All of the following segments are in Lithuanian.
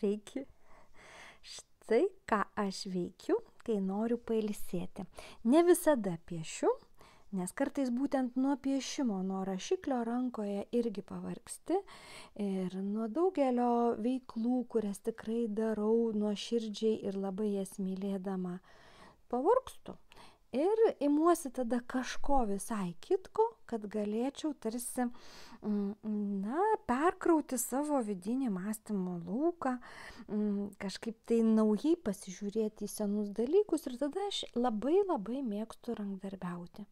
Sveiki. Štai ką aš veikiu, kai noriu pailsėti. Ne visada piešiu, nes kartais būtent nuo piešimo, nuo rašiklio rankoje irgi pavargsti ir nuo daugelio veiklų, kurias tikrai darau nuoširdžiai ir labai jas mylėdama, pavargstu. Ir imuosi tada kažko visai kitko, kad galėčiau tarsi perkrauti savo vidinį mąstymo lauką, kažkaip tai naujai pasižiūrėti į senus dalykus ir tada aš labai mėgstu rankdarbiauti.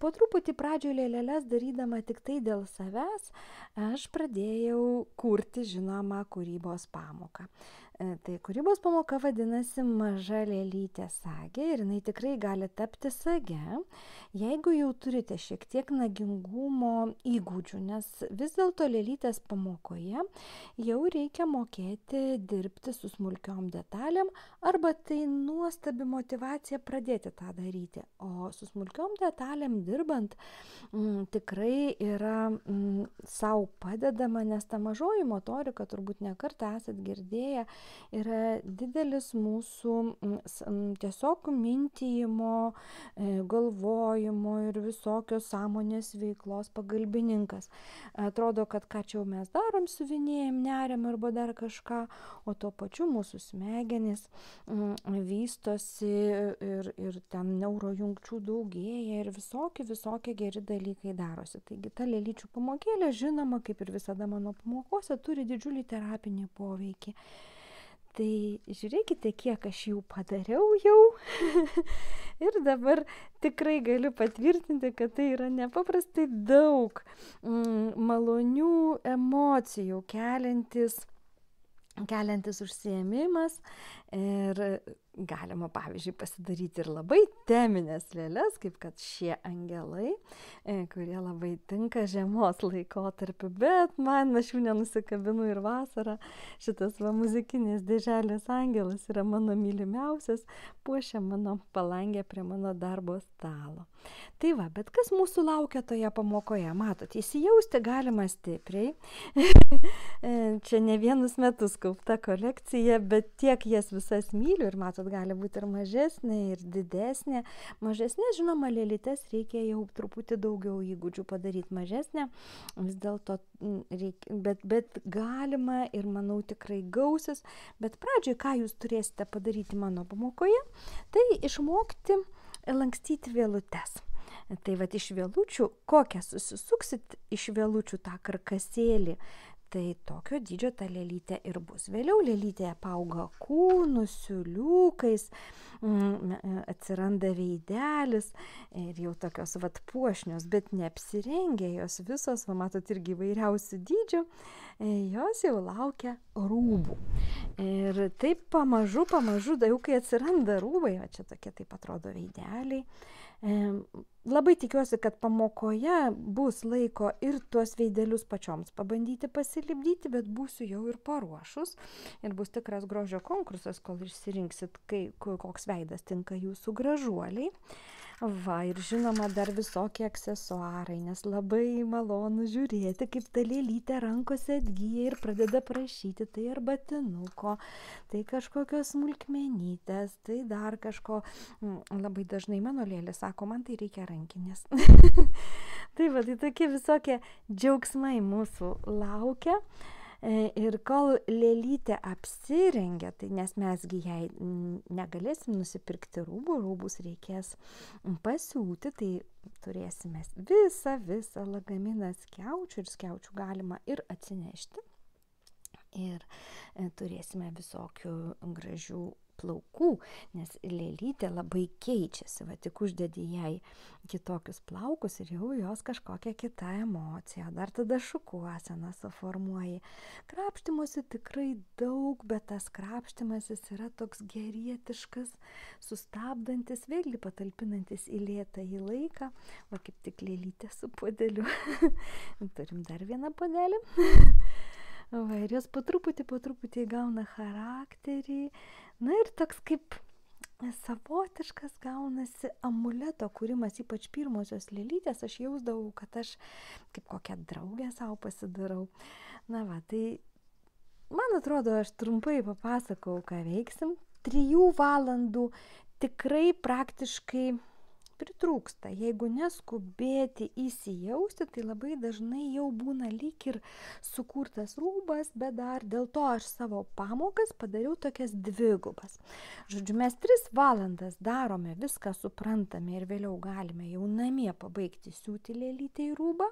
Po truputį pradžioje lėleles darydama tik tai dėl savęs, aš pradėjau kurti žinomą kūrybos pamoką. Tai kūrybos pamoka vadinasi Maža lėlytė sagė ir jinai tikrai gali tapti sage, jeigu jau turite šiek tiek nagingumo įgūdžių, nes vis dėlto lėlytės pamokoje jau reikia mokėti dirbti su smulkiom detalėm arba tai nuostabi motyvacija pradėti tą daryti. O su smulkiom detalėm dirbant tikrai yra sau padedama, nes ta mažoji motorika, turbūt ne kartą esat girdėję, yra didelis mūsų tiesiog mintyjimo, galvojimo ir visokios sąmonės veiklos pagalbininkas. Atrodo, kad ką čia mes darom, siuvinėjam, neriam arba dar kažką, o tuo pačiu mūsų smegenys vystosi ir ten neurojungčių daugėja ir visokie geri dalykai darosi. Taigi ta lėlyčių pamokėlė, žinoma, kaip ir visada mano pamokose, turi didžiulį terapinį poveikį. Tai žiūrėkite, kiek aš jų padariau jau ir dabar tikrai galiu patvirtinti, kad tai yra nepaprastai daug malonių emocijų keliantis užsiėmimas ir galima, pavyzdžiui, pasidaryti ir labai teminės lėles, kaip kad šie angelai, kurie labai tinka žiemos laikotarpiu, bet man aš jų nenusikabinu ir vasarą. Šitas muzikinės dėželės angelas yra mano mylimiausias, puošia mano palangę prie mano darbo stalo. Tai va, bet kas mūsų laukia toje pamokoje? Matot, įsijausti galima stipriai. Čia ne vienus metus kaupta kolekcija, bet tiek jas visas myliu ir matot, gali būti ir mažesnė, ir didesnė. Mažesnės, žinoma, lėlytes reikia jau truputį daugiau įgūdžių padaryti mažesnę. Vis dėlto reikia, bet galima ir manau tikrai gausis. Bet pradžioj, ką jūs turėsite padaryti mano pamokoje, tai išmokti lankstyti vėlutes. Tai vat iš vėlučių, kokią susisuksit iš vėlučių tą karkasėlį, tai tokio dydžio ta lėlytė ir bus. Vėliau lėlytė apauga kūnu, siūliukais, atsiranda veidelis ir jau tokios vat puošnios, bet neapsirengę jos visos, va matot, irgi įvairiausių dydžių, jos jau laukia rūbų. Ir taip pamažu, jau kai atsiranda rūbai, va čia tokie taip atrodo veideliai, labai tikiuosi, kad pamokoje bus laiko ir tuos veidelius pačioms pabandyti pasilipdyti, bet būsiu jau ir paruošus ir bus tikras grožio konkursas, kol išsirinksit, koks veidas tinka jūsų gražuoliai. Va, ir žinoma dar visokie aksesuarai, nes labai malonu žiūrėti, kaip ta lėlytė rankose atgyja ir pradeda prašyti, tai ar batinuko, tai kažkokios smulkmenytės, tai dar kažko. Labai dažnai mano lėlė sako, man tai reikia rankinės. Tai va, tai tokie visokie džiaugsmai mūsų laukia. Ir kol lėlytė apsirengia, tai nes mesgi jai negalėsim nusipirkti rūbus reikės pasiūti, tai turėsime visą lagaminą skiaučių ir skiaučių galima ir atsinešti. Ir turėsime visokių gražių plaukų, nes lėlytė labai keičiasi, va tik uždedi jai kitokius plaukus ir jau jos kažkokia kita emocija, dar tada šukuoseną suformuoji. Krapštimuose tikrai daug, bet tas krapštimasis yra toks gerietiškas, sustabdantis, vėlgi patalpinantis į lėtąjį laiką, va kaip tik lėlytė su puodeliu. Turim dar vieną puodelį. Va, ir jos po truputį gauna charakterį. Na ir toks kaip savotiškas gaunasi amuleto kūrimas, ypač pirmosios lėlytės, aš jausdavau, kad aš kaip kokią draugę savo pasidarau. Na va, tai Man atrodo, aš trumpai papasakau, ką veiksim. 3 valandų tikrai praktiškai pritrūksta. Jeigu neskubėti įsijausti, tai labai dažnai jau būna lyg ir sukurtas rūbas, bet dar dėl to aš savo pamokas padariau tokias 2. Žodžiu, mes 3 valandas darome, viską suprantame ir vėliau galime jau namie pabaigti siūti lėlytę į rūbą.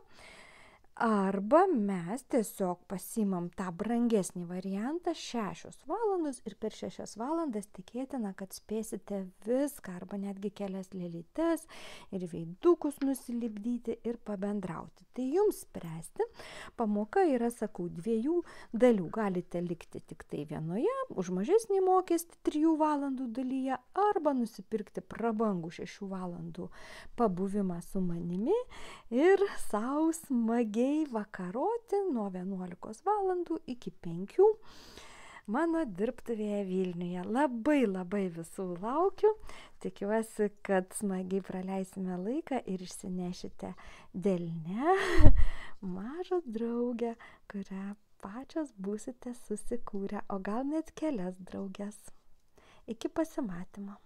Arba mes tiesiog pasimam tą brangesnį variantą 6 valandos ir per 6 valandas tikėtina, kad spėsite viską arba netgi kelias lėlytes ir veidukus nusilipdyti ir pabendrauti. Tai jums spręsti. Pamoka yra, sakau, 2 dalių. Galite likti tik tai vienoje, už mažesnį mokestį 3 valandų dalyje arba nusipirkti prabangų 6 valandų pabuvimą su manimi ir sau smagiai vakaroti nuo 11 valandų iki 5 mano dirbtuvėje Vilniuje. Labai visų laukiu. Tikiuosi, kad smagiai praleisime laiką ir išsinešite delne mažą draugę, kurią pačios būsite susikūrę, o gal net kelias drauges. Iki pasimatymo.